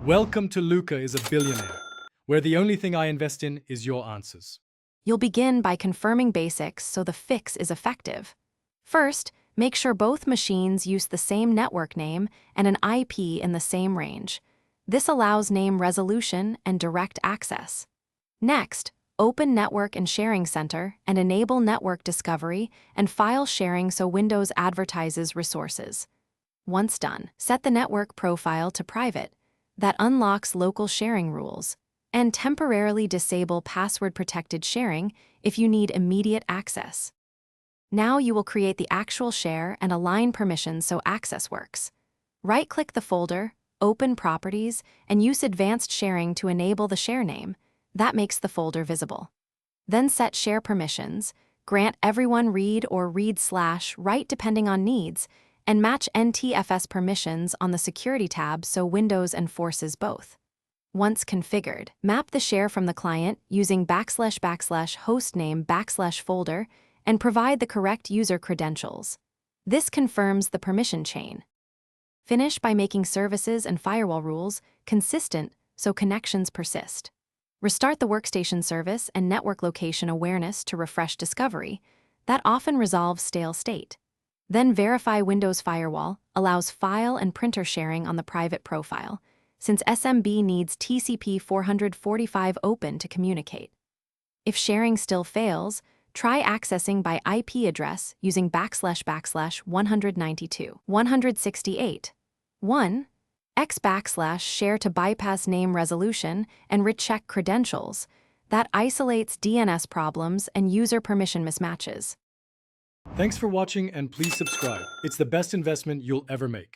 Welcome to Luca is a Billionaire, where the only thing I invest in is your answers. You'll begin by confirming basics so the fix is effective. First, make sure both machines use the same network name and an IP in the same range. This allows name resolution and direct access. Next, open Network and Sharing Center and enable network discovery and file sharing so Windows advertises resources. Once done, set the network profile to private. That unlocks local sharing rules, and temporarily disable password-protected sharing if you need immediate access. Now you will create the actual share and align permissions so access works. Right-click the folder, open Properties, and use Advanced Sharing to enable the share name. That makes the folder visible. Then set share permissions, grant everyone read or read/write depending on needs, and match NTFS permissions on the Security tab so Windows enforces both. Once configured, map the share from the client using \hostname\folder and provide the correct user credentials. This confirms the permission chain. Finish by making services and firewall rules consistent so connections persist. Restart the workstation service and network location awareness to refresh discovery. That often resolves stale state. Then verify Windows Firewall allows file and printer sharing on the private profile, since SMB needs TCP 445 open to communicate. If sharing still fails, try accessing by IP address using \192 168 1 x \share to bypass name resolution and recheck credentials. That isolates DNS problems and user permission mismatches. Thanks for watching and please subscribe. It's the best investment you'll ever make.